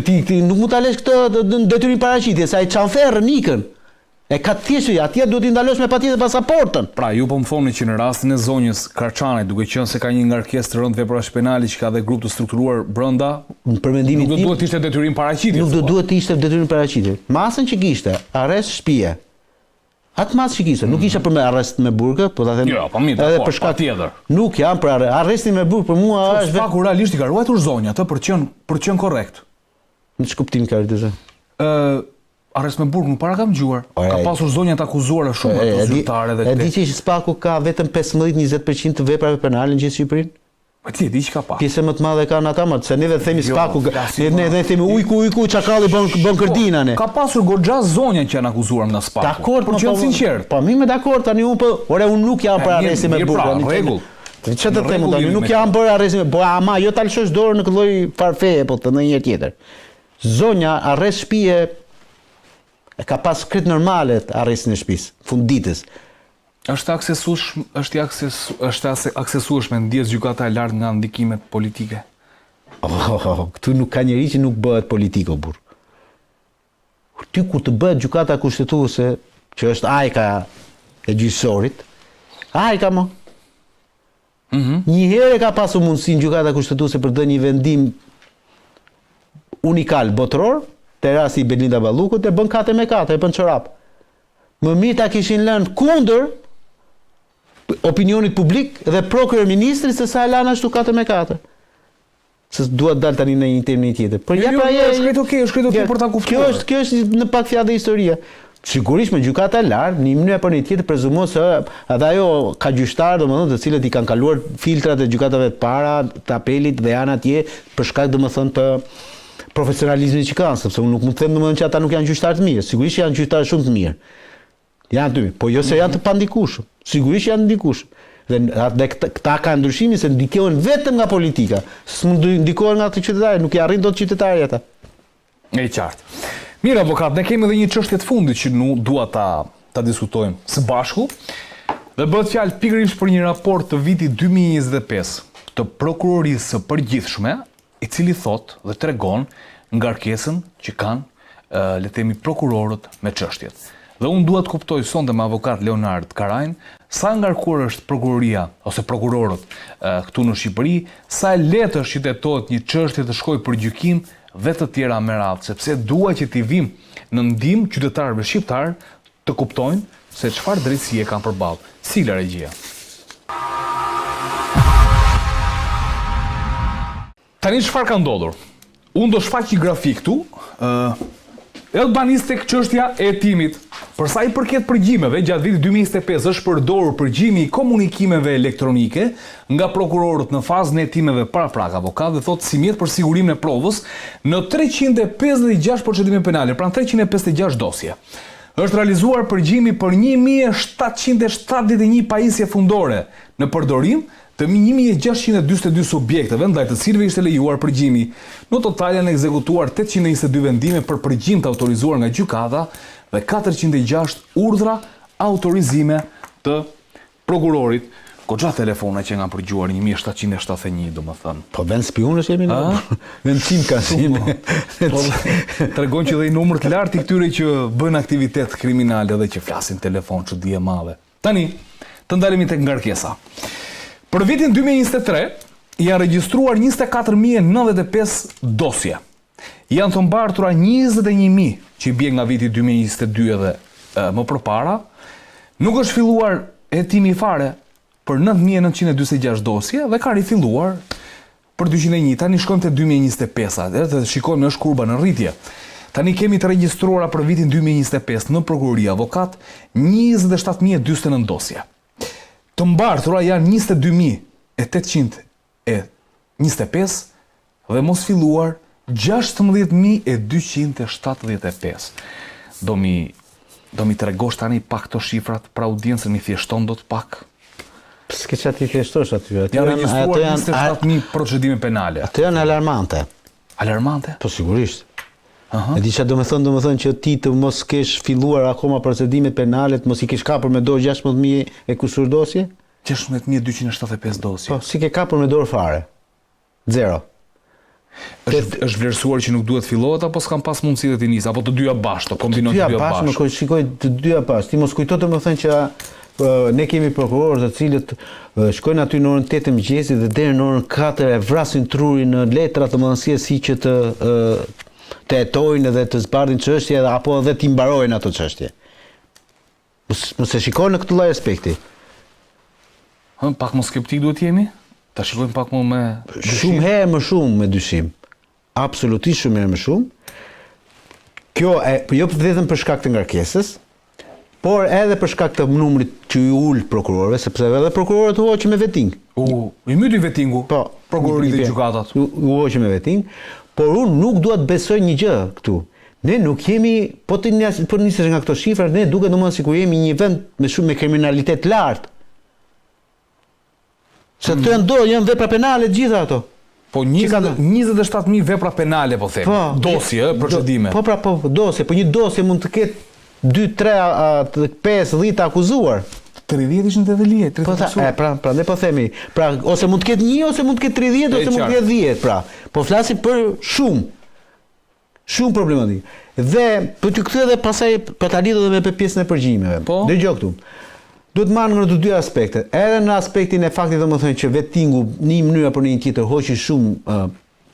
Ti nuk mund ta lesh këtë detyrim paraqitje, sa ai çanferrën ikën. E ka thjesht atje duhet t'i ndalosh me patjetër pasaportën. Pra, ju po më thoni që në rastin e zonjës Karçanit, duke qenë se ka një ngarkesë të rëndë veprash penale që ka dhe grup të strukturuar brenda, për mendimin tim, nuk do duhet të ishte detyrim paraqitje. Nuk do duhet të ishte detyrim paraqitje. Masën që kishte, arrest shtëpie. Atë masë që kishte, nuk isha për me arrest me burgë, po ta them. Jo, po mirë, edhe për shkak tjetër. Nuk jam për arrestin me burgë, për mua është Spaku realisht i ka ruajtur zonja atë për të qenë korrekt. Në ç'kuptim ka këtë? Arrest me burg nuk para kam dëgjuar. Ka pasur zonja të akuzuara shumë ato zyrtare dhe e di që Spaku ka vetëm 15-20% të veprave penale në gjithë Shqipërinë? Po ti e di që ka pas. Pjesë më të madhe kanë ata, më se neve themi Spaku, ne themi ujku çakalli bën kërdinane. Ka pasur goxha zonja që janë akuzuar nga Spaku. Dakord, por qenë sinqert. Po më dakord tani unë unë nuk jam për arrestin me burg. Rregull. Çfarë të them tani? Nuk jam për arrestin, po ama jo ta lëshosh dorën në këtë lloj farfeje, po të ndonjë tjetër. Zonja arrest shtëpie e ka pas kryt normale arrestin e shtëpisë, funditës. Është aksesueshme ndjes gjykata e lartë nga ndikimet politike. Këtu nuk ka njeri që nuk bëhet politik o burr. Ty kur të bëhet gjykata kushtetuese, që është ajka e gjyqësorit, ajka më. Një herë ka pasur mundësinë gjykata kushtetuese për të dhënë një vendim unikal botëror, te rasti i Belinda Ballukut e bën 4-4, e bën çorap. Më mirë ta kishin lënë kundër opinionit publik dhe prokuror-ministrit se sa e lanë ashtu 4-4. Se duhet dal tani në një termin tjetër. Por ja pra është okay për ta kuptuar. Kjo është në pak fjalë dhe historia. Sigurisht me gjykata e lartë, në një mënyrë apo në tjetër prezumohet se edhe ajo ka gjyqtar, domethënë, të cilët i kanë kaluar filtrat e gjykatave të para, të apelit dhe janë atje për shkak domethënë të profesionalizmit që kanë, sepse unë nuk mund të them domethënë që ata nuk janë gjyqtarë të mirë, sigurisht janë gjyqtarë shumë të mirë. Janë të mirë, po jo se janë të pandikueshëm. Sigurisht janë ndikueshëm. Dhe këta kanë ndryshimin se ndikohen vetëm nga politika. S'mund ndikohen nga qytetarët, nuk i arrin dot qytetarët ata. E qartë. Mirë avokat, ne kemi edhe një çështje të fundit që nuk dua ta diskutojmë së bashku. Dhe bëhet fjalë pikërisht për një raport të vitit 2025 të prokurorisë së përgjithshme, i cili thot dhe tregon ngarkesën që kanë le të themi prokurorët me çështjet. Dhe unë dua të kuptoj sonte me avokat Leonard Karajn sa ngarkuar është prokuroria ose prokurorët këtu në Shqipëri, sa e lehtë është që tetohet një çështje të shkojë për gjykim dhe të tjera me radhë, sepse dua që t'i vim në ndihmë qytetarëve shqiptar të kuptojnë se çfarë drejtësie kanë përballë. Sila regjia. Tani çfarë ka ndodhur? Unë do shfaq një grafik këtu, edhe banis tek çështja e hetimit. Për sa i përket përgjimeve, gjatë vitit 2025 është përdorur përgjimi i komunikimeve elektronike nga prokurorët në fazën e hetimeve paraprak avokat dhe thotë si mjet për sigurimin e provës në 356 procedime penale, pra 356 dosje. Është realizuar përgjimi për 1771 pajisje fundore në përdorim të 1642 subjekteve, ndaj të cilëve ishte lejuar përgjimi. Në total janë ekzekutuar 822 vendime për përgjim të autorizuar nga gjykata dhe 406 urdhra autorizime të prokurorit. Goxha telefona që nga përgjuar 1771, domethënë. Po vend spionësh jemi ne. Vend sim ka sim. Po tregon që dhe i numër të lartë i këtyre që bën aktivitet kriminal edhe që flasin telefon çudi e madhe. Tani, të ndalemi tek ngarkesa. Për vitin 2023, janë regjistruar 24.095 dosje. Janë të mbartura 21.000 që i bie nga viti 2022 edhe më përpara. Nuk është filluar hetimi fare për 9.946 dosje dhe ka rifilluar për 201. Tani shkojmë te 2025, dhe shikojmë është kurba në rritje. Tani kemi të regjistruara për vitin 2025 në prokurori avokat 27.049 dosje. Të mbartura janë 22.825 dhe mos filluar 16.275. Do mi tregosh tani pak të shifrat për audiencën, mi thjeshton do të pak? S'ke që ati thjeshtosh aty. Janë regjistruar 27.000 procedime penale. Ato janë alarmante. Alarmante? Po sigurisht. E di çfarë do të thënë që ti të mos kesh filluar akoma procedimet penale, mos i kesh kapur me dorë 16.000 e kusur dosje? 16.275 dosje. Po, si ke kapur me dorë fare. Zero. Është vlerësuar që nuk duhet fillohet apo s'kam pas mundësi të nis, apo të dyja bashkë, të kombinojnë të dyja bashkë. Më shikoj të dyja bashkë. Ti mos kujto të më thënë që ne kemi prokurorë të cilët shkojnë aty në orën 8 të mëngjesit dhe deri në orën 4 e vrasin trurin në letra të mëdhenësisë si që të hetojnë dhe të zbardhin çështje apo edhe të mbarojnë ato çështje. Mos e shikojnë në këtë lloj aspekti. Pak më skeptik duhet jemi? Ta shikojmë pak më me shumë herë më shumë me dyshim. Absolutisht shumë herë më shumë. Kjo jo vetëm për shkak të ngarkesës, por edhe për shkak të numrit që i ul prokurorëve, sepse edhe prokurorët u hoqën me veting. I myti vetingu. Po, prokurorët dhe gjykatat. U hoqën me veting, por unë nuk dua të besoj një gjë këtu. Ne nuk jemi, po nisesh nga këto shifra, ne duket domosdoshmë sikur jemi një vend me kriminalitet lartë. Se të janë vepra penale gjitha ato. Po 27.000 vepra penale po them. Dosje, procedime. Po dosje, po një dosje mund të ketë 2, 3, 5, 10 akuzuar. 30 ishin të dhëlie, 30. Pra ne po themi, ose mund të ketë 1, ose mund të ketë 30, ose mund të ketë 10, pra. Po flasim për shumë problematik. Dhe për të kthyer edhe pasaj për ta lidhur edhe me pjesën e përgjimeve. Dëgjoj këtu. Duhet marrë në të dy aspektet. Edhe në aspektin e faktit domethënë që vetingu në një mënyrë apo në një tjetër hoqi shumë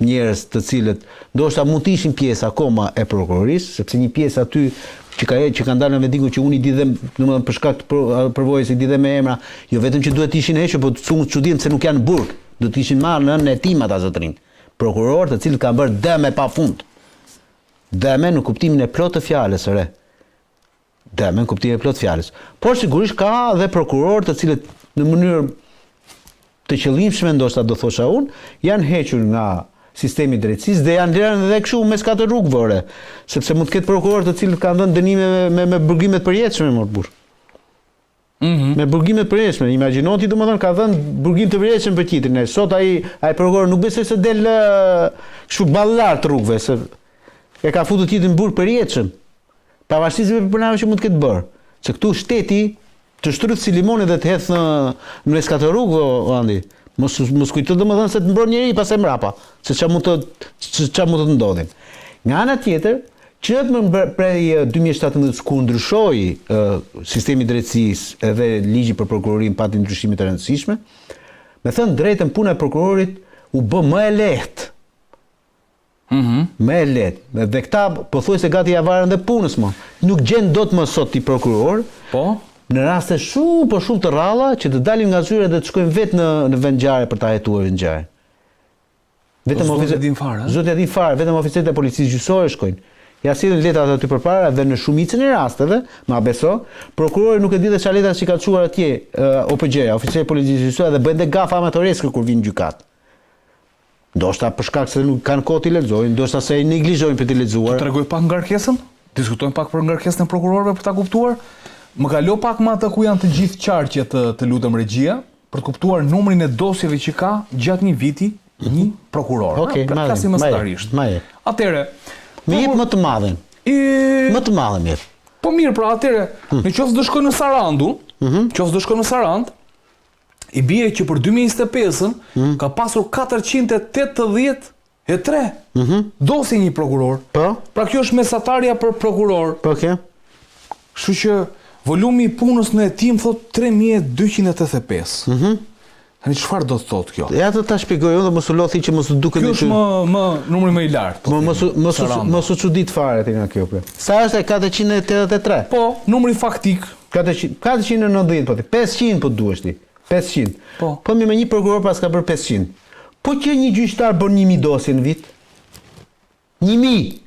njerëz të cilët ndoshta mund të ishin pjesë akoma e prokurorisë, sepse një pjesë aty që kanë dalë në vetingu që unë i di dhe domethënë për shkak të përvojës i di dhe me emra, jo vetëm që duhet të ishin hequr, por çuditë se nuk janë në burg, do të ishin marrë në hetim ata zotrin. Prokurorë të cilët kanë bërë dëm pafund. Dëm në kuptimin e plotë të fjalës së re. Dëm në kuptimin e plotë të fjalës. Por sigurisht ka dhe prokurorë të cilët në mënyrë të qëllimshme ndoshta do thosha unë, janë hequr nga sistemi i drejtësisë dhe janë lënë edhe kështu mes katër rrugëve, sepse mund të ketë prokurorë të cilët kanë dhënë dënime me burgime të përjetshme më burr. Me burgime të përjetshme. Imagjino ti domethënë ka dhënë burgim të përjetshëm për tjetrin. Sot ai prokuror nuk besoj se del kështu ballar të rrugëve, se e ka futur tjetrin në burg përjetshëm. Pavarësisht se punave që mund të ketë bërë. Se këtu shteti të shtryth si limoni dhe të hedh në mes katër rrugëve, Andi. Mos kujto domethënë se të mbron njëri pas e mrapa, se çfarë mund të ndodhin. Nga ana tjetër, që më prej 2017 ku ndryshoi sistemi i drejtësisë edhe ligji për prokurorin pati ndryshime të rëndësishme, me thënë drejtën puna e prokurorit u bë më e lehtë. Më e lehtë. Dhe këta pothuajse gati ja varën dhe punës më. Nuk gjen dot më sot ti prokuror. Po. Në raste shumë të rralla që të dalin nga zyra dhe të shkojnë vetë në vend ngjarje për ta hetuar ngjarjen. Vetëm zoti e din fare, vetëm oficerët e policisë gjyqësore shkojnë. Ja sillen letrat aty përpara dhe në shumicën e rasteve, ma beso, prokurori nuk e di dhe çfarë letra që ka çuar atje OPG-ja, oficeri i policisë gjyqësore, dhe bëjnë dhe gafa amatoreske kur vinë gjykat. Ndoshta për shkak se nuk kanë kohë të lexojnë, ndoshta se i neglizhojnë për të lexuar. Tregoj pak ngarkesën? Diskutojmë pak për ngarkesën e prokurorëve për ta kuptuar. Më kalo pak më atë ku janë të gjithë qarqet të lutem regjia për të kuptuar numrin e dosjeve që ka gjatë një viti një prokuror. Okej, flasim mëstarisht. Atëre, më jep më të madhen. Më të madhen jep. Po mirë, pra atëre, nëse do shkoj në Sarandë, i bie që për 2025-ën ka pasur 483 dosje një prokuror. Po. Pra kjo është mesatarja për prokuror. Po, okay. Kështu që volumi i punës në hetim thot 3285. Tani çfarë do të thotë kjo? Ja ta shpjegoj unë, mos u lodhi që mos u duket kjo. Kjo është më numri më i lartë. Mos u çudit fare ti nga kjo. Sa është 483? Po, numri faktik 490 po ti. 500 po duhesh ti. 500. Po me një prokuror pas ka bërë 500. Po që një gjyqtar bën 1000 dosje në vit? 1000.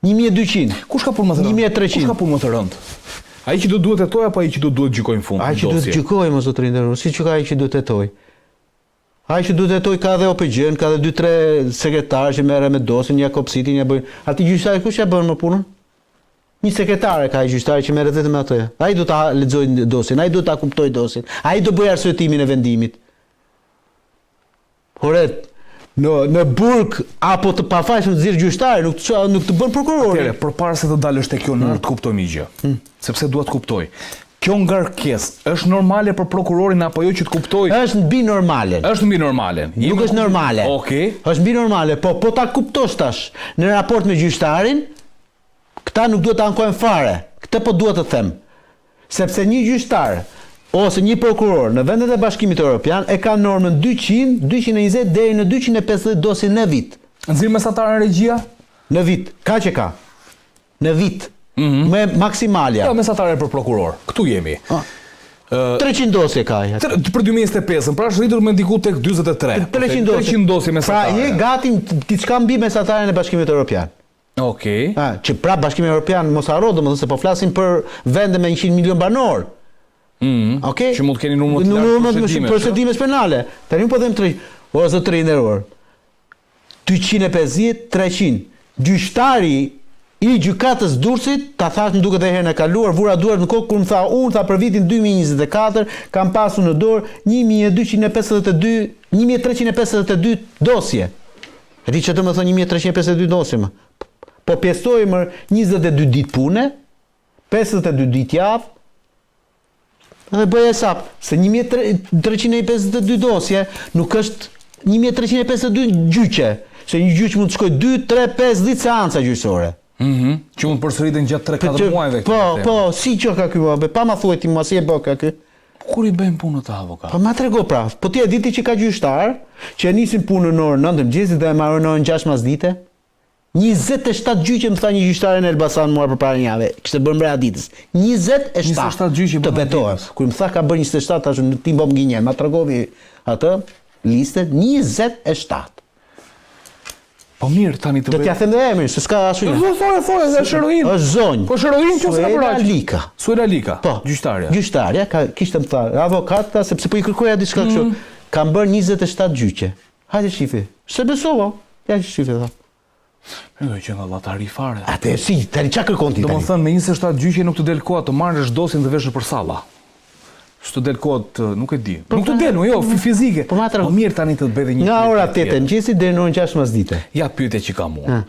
1200. Kush ka punë më të rëndë? 1300. Kush ka punë më të rëndë? Ai që do duhet hetoj apo ai që do duhet gjykojë në fund? Ai që duhet gjykojë mos zotrin nderuar, siç ka ai që duhet hetoj. Ai që duhet hetoj ka dhe OPG-n, ka dhe 2-3 sekretarë që merren me dosjen, ja kopsitin, ja bëjnë. Aty gjyqtari kush ja bën më punën? Një sekretare ka ai gjyqtari që merret vetëm me atë. Ai do ta lexojë dosjen, ai do ta kuptojë dosjen, ai do bëjë arsyetimin e vendimit. Poret në burg apo të pafajshëm të zirë gjyqtari, nuk të bën prokurori. Atëre, përpara se të dalësh te kjo në të kuptoj një gjë. Sepse dua të kuptoj. Kjo ngarkesë është normale për prokurorin apo jo që të kuptoj? Është mbi normalen. Është mbi normalen. Nuk është normale. Okej. Është mbi normale, po ta kuptosh tash në raport me gjyqtarin, këta nuk duhet të ankojnë fare. Këtë po duhet të them. Sepse një gjyqtar ose një prokuror në vendet e Bashkimit Evropian e ka normën 200, 220 deri në 250 dosje në vit. Nxirr mesatare në regjia? Në vit, ka që ka. Në vit. Me maksimalja. Jo, mesatare për prokuror. Këtu jemi. 300 dosje ka. Për 2025, pra është rritur me ndiku tek 43. 300 dosje mesatare. Pra je gati diçka mbi mesataren e Bashkimit Evropian. Okej. Që pra Bashkimi Evropian mos harro, domethënë se po flasim për vende me 100 milion banor. Okej. Që mund të keni numër të lartë të procedimesh penale. Tani po them 3. O zotëri i nderuar. 250, 300. Gjyqtari i gjykatës Durrësit, ta thash më duket edhe herën e kaluar, vura duart në kokë kur më tha unë tha për vitin 2024 kam pasur në dorë 1352 dosje. E di çfarë do të thonë 1352 dosje më. Po pjesoj më 22 ditë pune, 52 ditë javë. Dhe bëj hesap se 1352 dosje nuk është 1352 gjyqe. Se një gjyq mund të shkojë 2, 3, 5, 10 seanca gjyqësore. Që mund përsëriten gjatë 3-4 muajve. Po, si që ka ky më, pa ma thuaj ti ma si e bë ka ky. Kur i bëjmë punën të avokat? Po ma trego pra, po ti e diti që ka gjyqtar, që e nisin punën në orën 9 mëngjesit dhe e marrën në orën 6 masdite? 27 gjyqe më tha një gjyqtar në Elbasan muar përpara një jave, kishte bërë mbreha ditës. 27 gjyqe të betohet. Kur më tha ka bërë 27, tash në tim bom gënjen, ma tregovi atë listet 27. Po mirë, tani të bëj. Do t'ja them dhe emrin, se s'ka asnjë. Fore, është Sheroin. Është zonjë. Po Sheroin që s'ka për aq. Lika. Suela Lika. Po, gjyqtarja. Gjyqtarja kishte më thënë, avokata sepse po i kërkoja diçka kështu. Kam bërë 27 gjyqe. Hajde shifi. Se besova. Ja shifi tha. Mendoj që nga lllatari fare. Atë si, tani çka kërkon ti tani? Domethënë me 27 gjyqe nuk të del koha të marrësh dosjen dhe vesh për salla. S'të del kod, nuk e di. Nuk të del, jo, fizike. Po mirë tani të bëj një. Nga ora 8 mëngjesit deri në orën 6 masdite. Ja pyetja që kam unë.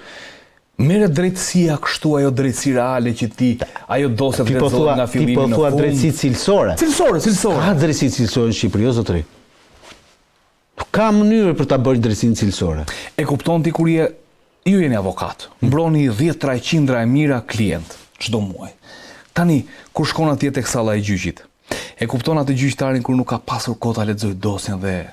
Merret drejtësia kështu ajo drejtësi reale që ti, ajo dosja drejtohet nga fillimi në fund. Ti po thua drejtësi cilësore. Cilësore. Ka drejtësi cilësore në Shqipëri, jo zotëri. Ka mënyrë për ta bërë drejtësinë cilësore. E kupton ti kur ju jeni avokat, mbroni 10 qindra e mira klient çdo muaj. Tani kur shkon atje tek salla e gjyqit, e kupton atë gjyqtarin kur nuk ka pasur kohë ta lexojë dosjen dhe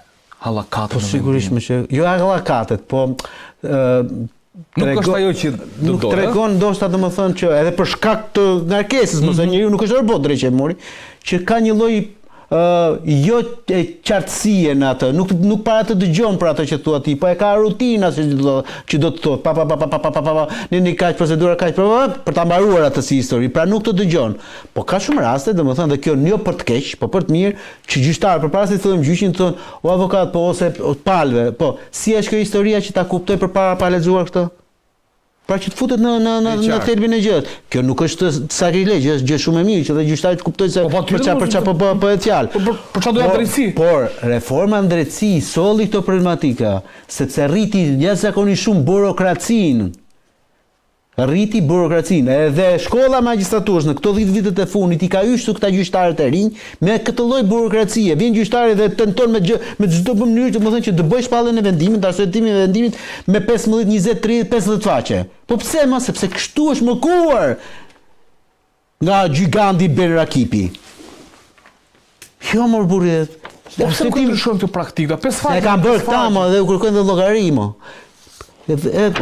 hallakatet. Po sigurisht që jo hallakatet, po nuk është ajo që do nuk tregon ndoshta domethënë që edhe për shkak të ngarkesës, mos e njeriu nuk është robot drejt që mori, që ka një lloj jo qartësie në atë, nuk para të dëgjon për atë që thua ti, po e ka rutina që do të thotë pa në kaq procedura kaq për ta mbaruar atë si histori, pra nuk të dëgjon. Po ka shumë raste, domethënë dhe kjo jo për të keq, po për të mirë, që gjyqtar përpara se të thonë gjyqin thonë, o avokat, po ose palve, po si është kjo historia që ta kuptoj përpara pa lexuar këtë? Pra që të futet në thelbin e gjës. Kjo nuk është sakrilegj, është gjë shumë e mirë që dhe gjyqtari të kuptojë se për çfarë po e fjalë. Për çfarë do ja drejtësi? Por reforma në drejtësi solli këto problematika, sepse rriti jashtëzakonisht shumë burokracinë. Rriti burokracinë, edhe shkolla e magjistraturës në këto 10 vitet e fundit I ka hyshtu këta gjyqtarët e rinj me këtë lloj burokracie. Vjen gjyqtari dhe tenton me çdo mënyrë, domethënë që të bëj shpalljen e vendimit, arsyetimin e vendimit me 15, 20, 30, 50 faqe. Po pse më? Sepse kështu është mëkuar nga gjyganti Ben Rakipi. Jo më burrë. Po pse nuk ndryshon këtë praktikë? 5 faqe. Ne kanë bërë këta më dhe u kërkojnë dhe llogari më.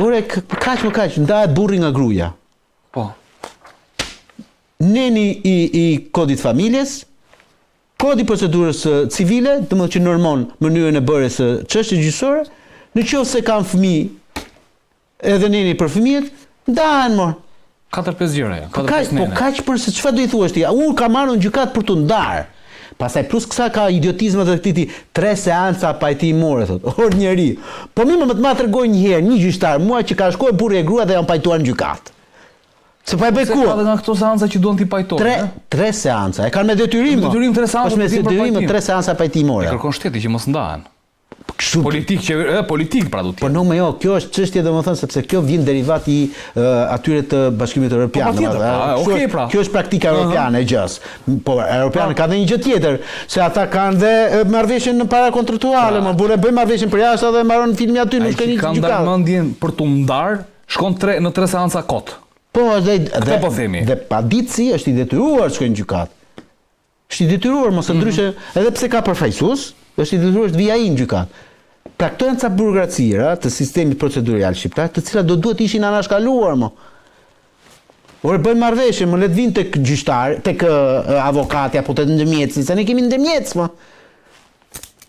Ore, kaq, ndahet burri nga gruaja. Po. Neni I kodit familjes, kodi procedurës civile, domethënë që normon mënyrën e bërjes së çështjes gjyqësore, nëse kanë fëmijë, edhe neni për fëmijët, ndahen më. 4-5 gjëra, 4-5 nene. Po kaq për se çfarë do I thuash ti? Unë kam marrë në gjykat për tu ndarë. Pastaj plus kësa ka idiotizmat e këtij 3 seanca pajtimore thotë. Or njeri. Po më të ma tregoj një herë një gjyqtar mua që ka shkuar burri e grua dhe janë pajtuar në gjykat. Se pa e bëj kur. Ka nga këto seanca që duan ti pajtojnë. 3 seanca. E kanë me detyrim. Me detyrim 3 seanca. Me detyrim 3 seanca pajtimore. E kërkon shteti që mos ndahen. politik pra do të Po nuk me jo, kjo është çështje domethënë sepse kjo vjen derivat i atyre të Bashkimit Evropian. Kjo është praktika europiane e gjës. Po europianë ka dhe një gjë tjetër, se ata kanë dhe marrëveshjen në para kontraktuale, më bëjmë marrëveshjen për jashtë dhe mbaron filmi aty, nuk keni gjykatë. Ai kanë mendjen për tu ndar, shkon në 3 seanca kot. Po, dhe paditësi është i detyruar të shkojnë në gjykatë. Është i detyruar, mos ndryshe, edhe pse ka përfaqësues, është i detyruar të vijë ai në gjykatë. Pra këto janë ca burokracira të sistemit procedurial shqiptar, të cilat do duhet ishin anashkaluar mo. Ore bëjmë marrëveshje, më le të vinë tek gjyqtari, tek avokati apo tek ndërmjetësi, se ne kemi ndërmjetës mo.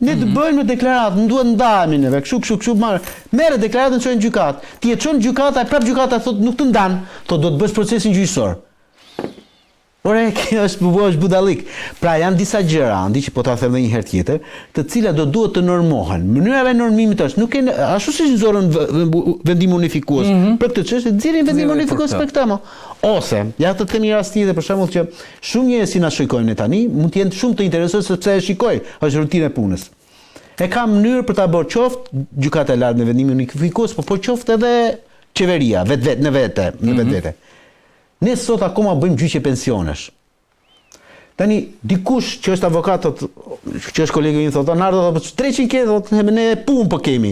Ne të bëjmë deklaratë, në duhet ndahemi neve, kështu marrë. Merre deklaratën çojnë në gjykatë. Ti e çon gjykata, prap gjykata thotë nuk të ndan, thotë do të bësh procesin gjyqësor. Ore, kjo është budallik. Pra janë disa gjëra, andi që po ta them edhe një herë tjetër, të cilat do duhet të normohen. Mënyra e normimit është, nuk e ashtu siç nxorën vendim unifikues. Për këtë çështje nxjerrin vendim unifikues për këtë mo. Ose, ja të themi rasti dhe për shembull që shumë njerëz si na shikojnë ne tani, mund të jenë shumë të interesuar sepse e shikoj, është rutinë e punës. E ka mënyrë për ta bërë qoftë gjykata e lartë në vendimin unifikues, po qoftë edhe qeveria, në vetvete. Ne sot akoma bëjmë gjyqje pensionesh. Tani, dikush që është avokat, që është kolegu im, thotë, Nardo, 300 ke, thotë, ne punë po kemi.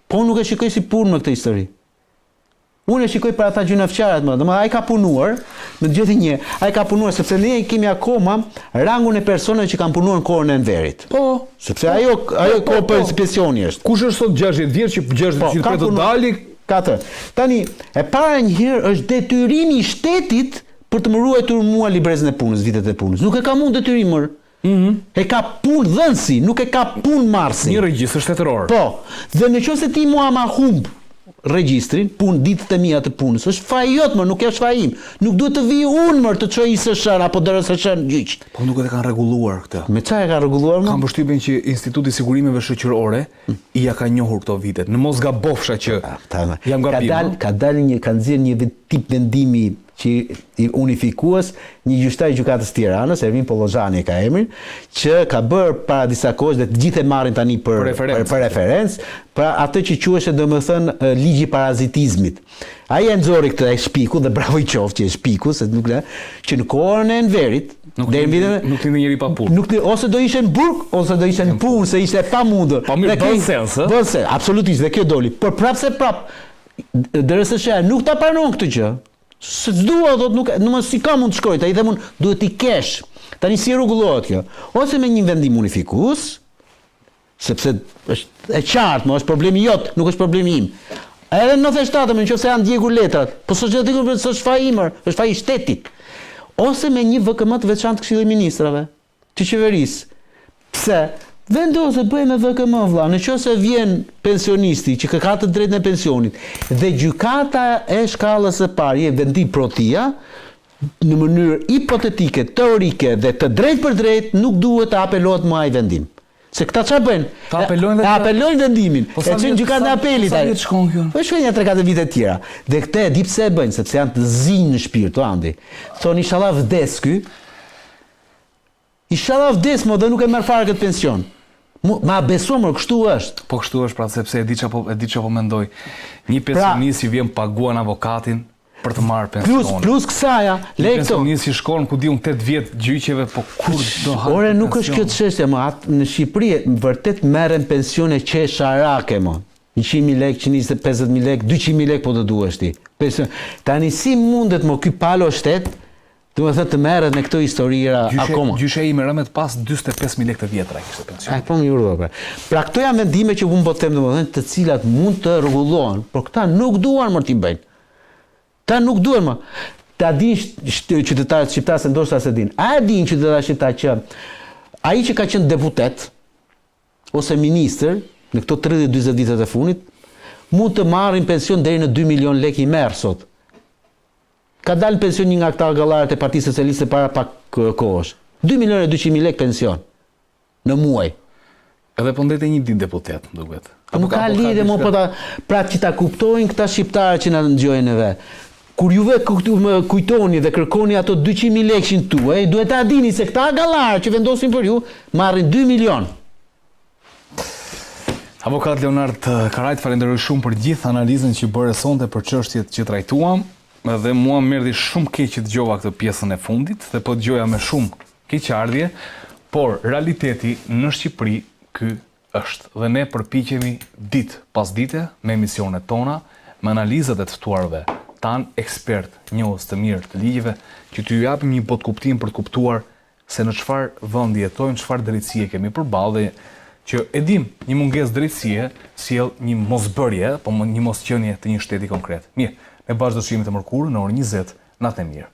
Po nuk e shikoj si punë në këtë histori. Unë e shikoj për ata gjynafqarët më, ai ka punuar, me dëgjoni një, ai ka punuar sepse ne kemi akoma rangun e personave që kanë punuar në kohën e Enverit. Po, sepse ajo kohë pensioni është. Kush është sot 60 vjeç që 60 vjeç të dali? Tani, e para njëherë është detyrimi i shtetit për të më ruajtur mua librezën e punës, vitet e punës. Nuk e ka mund detyrimër. E ka punë dhënësi, nuk e ka punë marrësi. Një regjistër shtetëror. Po, dhe nëse ti mua ma humb regjistrin, punë ditët e mia të punës, është faji jot më, nuk është faji im. Nuk duhet të vi unë më të çoj ISSH apo DRSH në gjyq. Po nuk e kanë rregulluar këtë. Me çfarë e kanë rregulluar më? Kam përshtypjen që Instituti i Sigurimeve Shoqërore i ja ka njohur këto vitet. Në mos gabofsha që jam gabim. Ka nxjerrë një tip vendimi që i unifikues, një gjyqtar i gjykatës Tiranës, Ervin Pollozhani ka emrin, që ka bërë para disa kohësh dhe të gjithë e marrin tani për referencë, pra atë që quhej domethënë ligji i parazitizmit. Ai e nxori këtë ai shpiku dhe bravo i qoftë që e shpiku, se nuk që në kohën e Enverit nuk lindë njëri pa punë. Ose do ishe në burg, ose do ishe në punë, se ishte pamundur. Po mirë, bën sens, ë? Bën sens, absolutisht, dhe kjo doli. Por prap DRSH nuk ta pranon këtë gjë. Se s'dua, thotë, nuk si ka mund të shkoj, ai them unë, duhet t'i kesh. Tani si rregullohet kjo? Ose me një vendim unifikues, sepse është e qartë, është problemi jot, nuk është problemi im. Edhe në 97, nëse janë ndjekur letrat, po s'është dikur se është faji im, është faji i shtetit. Ose me një VKM të veçantë të Këshillit të Ministrave, të qeverisë. Pse? Vendosë bëj me VKM vëlla, nëse vjen pensionisti që ka të drejtën e pensionit dhe gjykata e shkallës së parë e vendim protia në mënyrë hipotetike, teorike dhe të drejtë për drejtë nuk duhet të apelohet më ai vendim. Se këta çfarë bëjnë? Apelojnë vendimin. E çojnë gjykatën e apelit. Sa vjet shkon kjo? Po shkojnë 3-4 vite të tjera. Dhe këtë e di pse e bëjnë, sepse janë të zinj në shpirt, Andi. Thonë inshallah vdes ky. Inshallah vdes më dhe nuk e merr fare këtë pension. Ma beso më, kështu është. Po kështu është, pra sepse e di çapo mendoj. Një pensionist që vjen paguan avokatin për të marrë pensionin. Plus kësaja, le këto. Pensionist që shkon ku diun 8 vjet gjyqeve, po kur do ha. Ore nuk është kjo çështje, më në Shqipëri vërtet merren pensione qesharake më. 100.000 lekë, 150.000 lekë, 200.000 lekë po të duhesh ti. Tani si mundet më ky palo shtet? Domethënë të merret me këto historira akoma. Gjyshe i merret pas 45.000 lekë të vjetra kishte pension. Po më urdhë. Pra këto janë vendime që unë po them domethënë të cilat mund të rregullohen, por këta nuk duan më ti bëjnë. Ta nuk duan më. Ta dinë qytetarët shqiptarë se ndoshta se dinë. A dinë qytetarët shqiptarë që ai që ka qenë deputet ose ministër në këto 30-40 vitet e fundit mund të marrin pension deri në 2 milion lekë i merr sot. Ka dalë pension një nga këta gallarët e Partisë Socialiste para pak kohësh. 2.200.000 lekë pension në muaj. Edhe po ndete një ditë deputet, duket. Nuk ka lidhje më pra që ta kuptojnë këta shqiptarë që na dëgjojnë neve. Kur juve kujtoni dhe kërkoni ato 200.000 lekë tuaj, duhet ta dini se këta gallarë që vendosin për ju marrin 2 milion. Avokat Leonard Karajt, falenderoj shumë për gjithë analizën që bëre sonte për çështjet që trajtuam, dhe mua më erdhi shumë keq që dëgjova këtë pjesën e fundit dhe po dëgjoja me shumë keqardhje, por realiteti në Shqipëri ky është dhe ne përpiqemi ditë pas dite me emisionet tona, me analizat e të ftuarve tan ekspert, njohës të mirë të ligjeve, që t'ju japim një botkuptim për të kuptuar se në çfarë vendi jetojmë, çfarë drejtësie kemi përballë dhe që e dim një mungesë drejtësie sjell një mosbërje, po një mosqenie të një shteti konkret. Mirë, me bashkëdështrimit të mërkurë në orën 20, natë e mirë.